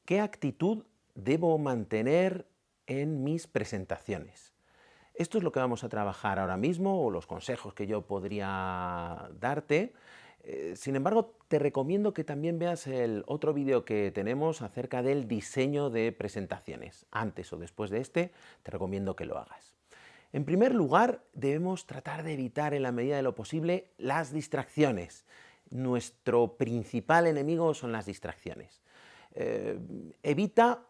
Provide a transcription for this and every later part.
¿Qué actitud debo mantener en mis presentaciones? Esto es lo que vamos a trabajar ahora mismo, o los consejos que yo podría darte. Sin embargo, te recomiendo que también veas el otro vídeo que tenemos acerca del diseño de presentaciones. Antes o después de este, te recomiendo que lo hagas. En primer lugar, debemos tratar de evitar en la medida de lo posible las distracciones. Nuestro principal enemigo son las distracciones. Evita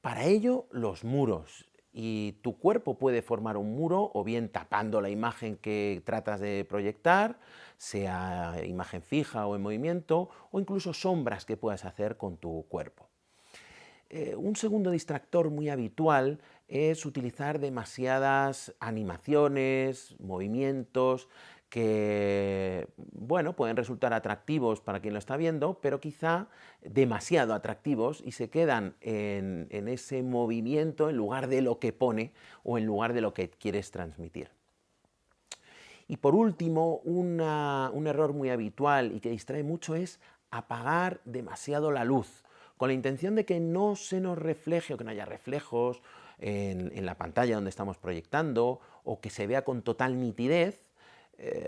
para ello los muros, y tu cuerpo puede formar un muro o bien tapando la imagen que tratas de proyectar, sea imagen fija o en movimiento, o incluso sombras que puedas hacer con tu cuerpo. Un segundo distractor muy habitual es utilizar demasiadas animaciones, movimientos que, bueno, pueden resultar atractivos para quien lo está viendo, pero quizá demasiado atractivos y se quedan en ese movimiento en lugar de lo que pone o en lugar de lo que quieres transmitir. Y por último, un error muy habitual y que distrae mucho es apagar demasiado la luz, con la intención de que no se nos refleje o que no haya reflejos en la pantalla donde estamos proyectando o que se vea con total nitidez.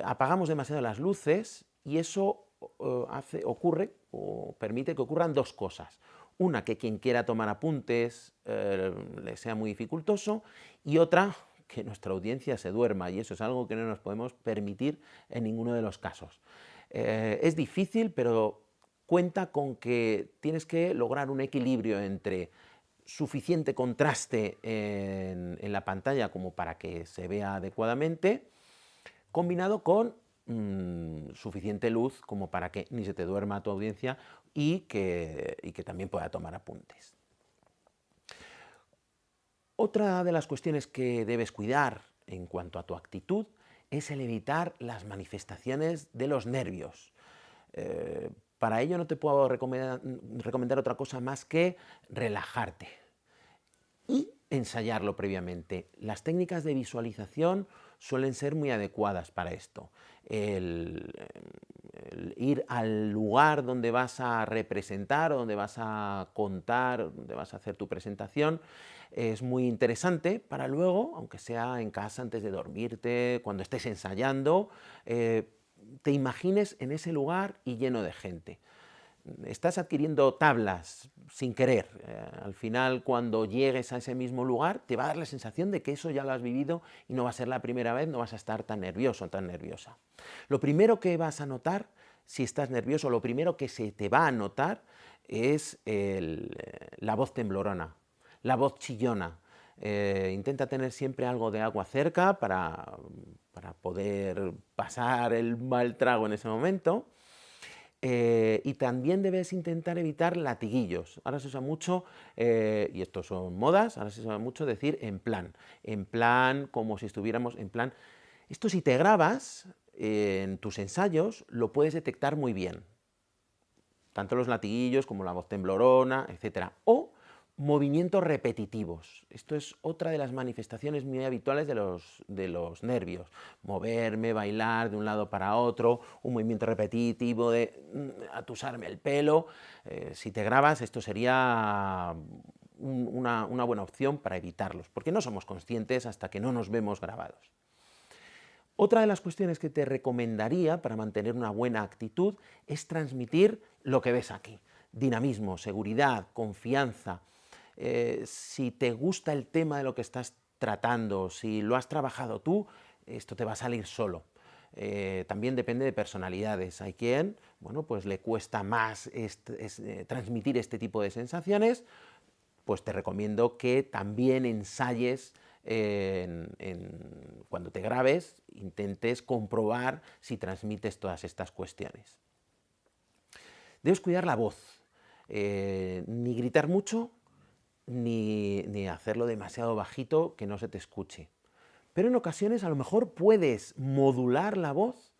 Apagamos demasiado las luces y eso ocurre o permite que ocurran dos cosas. Una, que quien quiera tomar apuntes le sea muy dificultoso, y otra, que nuestra audiencia se duerma, y eso es algo que no nos podemos permitir en ninguno de los casos. Es difícil, pero cuenta con que tienes que lograr un equilibrio entre suficiente contraste en la pantalla como para que se vea adecuadamente, combinado con suficiente luz como para que ni se te duerma tu audiencia y que también pueda tomar apuntes. Otra de las cuestiones que debes cuidar en cuanto a tu actitud es el evitar las manifestaciones de los nervios. Para ello no te puedo recomendar otra cosa más que relajarte y ensayarlo previamente. Las técnicas de visualización suelen ser muy adecuadas para esto. El ir al lugar donde vas a representar o donde vas a contar, donde vas a hacer tu presentación, es muy interesante para luego, aunque sea en casa antes de dormirte, cuando estés ensayando, te imagines en ese lugar y lleno de gente. Estás adquiriendo tablas sin querer. Al final, cuando llegues a ese mismo lugar, te va a dar la sensación de que eso ya lo has vivido y no va a ser la primera vez, no vas a estar tan nervioso o tan nerviosa. Lo primero que vas a notar, si estás nervioso, lo primero que se te va a notar es la voz temblorona, la voz chillona. Intenta tener siempre algo de agua cerca para poder pasar el mal trago en ese momento. Y también debes intentar evitar latiguillos. Ahora se usa mucho, y estos son modas, ahora se usa mucho decir en plan como si estuviéramos en plan. Esto, si te grabas en tus ensayos, lo puedes detectar muy bien, tanto los latiguillos como la voz temblorona, etc. O movimientos repetitivos. Esto es otra de las manifestaciones muy habituales de los nervios. Moverme, bailar de un lado para otro, un movimiento repetitivo de atusarme el pelo. Si te grabas, esto sería una buena opción para evitarlos, porque no somos conscientes hasta que no nos vemos grabados. Otra de las cuestiones que te recomendaría para mantener una buena actitud es transmitir lo que ves aquí. Dinamismo, seguridad, confianza. Si te gusta el tema de lo que estás tratando, si lo has trabajado tú, esto te va a salir solo. También depende de personalidades. Hay quien, bueno, pues le cuesta más transmitir este tipo de sensaciones, pues te recomiendo que también ensayes cuando te grabes, intentes comprobar si transmites todas estas cuestiones. Debes cuidar la voz, ni gritar mucho, ni hacerlo demasiado bajito que no se te escuche. Pero en ocasiones a lo mejor puedes modular la voz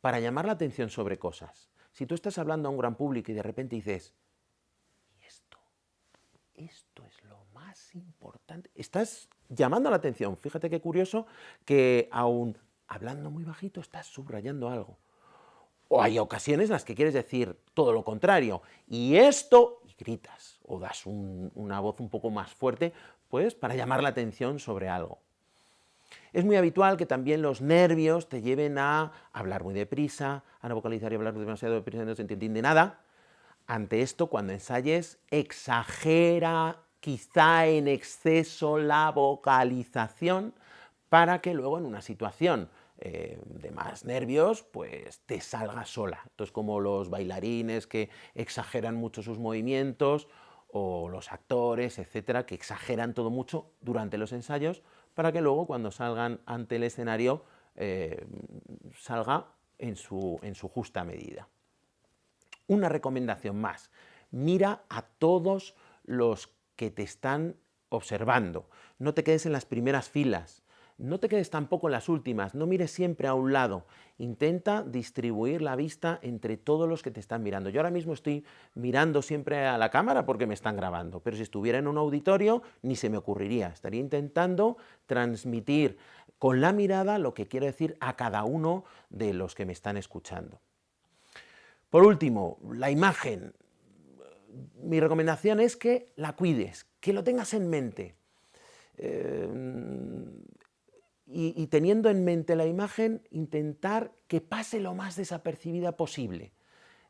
para llamar la atención sobre cosas. Si tú estás hablando a un gran público y de repente dices, esto es lo más importante, estás llamando la atención. Fíjate qué curioso que aún hablando muy bajito estás subrayando algo. O hay ocasiones en las que quieres decir todo lo contrario, y esto, y gritas, o das una voz un poco más fuerte, pues para llamar la atención sobre algo. Es muy habitual que también los nervios te lleven a hablar muy deprisa, a no vocalizar y hablar demasiado deprisa y no se te entiende nada. Ante esto, cuando ensayes, exagera quizá en exceso la vocalización para que luego en una situación de más nervios, pues te salga sola. Entonces, como los bailarines que exageran mucho sus movimientos, o los actores, etcétera, que exageran todo mucho durante los ensayos, para que luego cuando salgan ante el escenario salga en su justa medida. Una recomendación más, mira a todos los que te están observando, no te quedes en las primeras filas, no te quedes tampoco en las últimas, no mires siempre a un lado, intenta distribuir la vista entre todos los que te están mirando. Yo ahora mismo estoy mirando siempre a la cámara porque me están grabando, pero si estuviera en un auditorio ni se me ocurriría, estaría intentando transmitir con la mirada lo que quiero decir a cada uno de los que me están escuchando. Por último, la imagen. Mi recomendación es que la cuides, que lo tengas en mente. Y teniendo en mente la imagen, intentar que pase lo más desapercibida posible.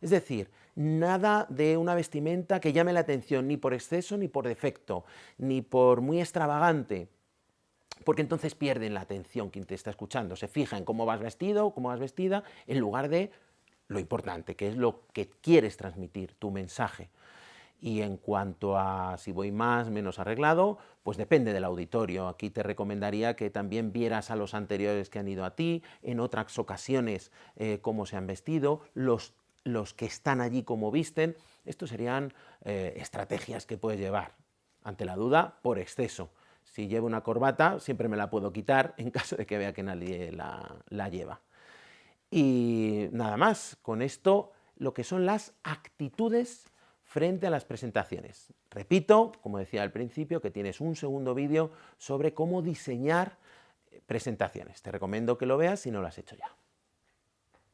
Es decir, nada de una vestimenta que llame la atención, ni por exceso ni por defecto, ni por muy extravagante, porque entonces pierden la atención quien te está escuchando. Se fija en cómo vas vestido, cómo vas vestida, en lugar de lo importante, que es lo que quieres transmitir, tu mensaje. Y en cuanto a si voy más, menos arreglado, pues depende del auditorio. Aquí te recomendaría que también vieras a los anteriores que han ido a ti, en otras ocasiones cómo se han vestido, los que están allí cómo visten. Estos serían estrategias que puedes llevar. Ante la duda, por exceso. Si llevo una corbata, siempre me la puedo quitar en caso de que vea que nadie la lleva. Y nada más, con esto lo que son las actitudes frente a las presentaciones. Repito, como decía al principio, que tienes un segundo vídeo sobre cómo diseñar presentaciones. Te recomiendo que lo veas si no lo has hecho ya.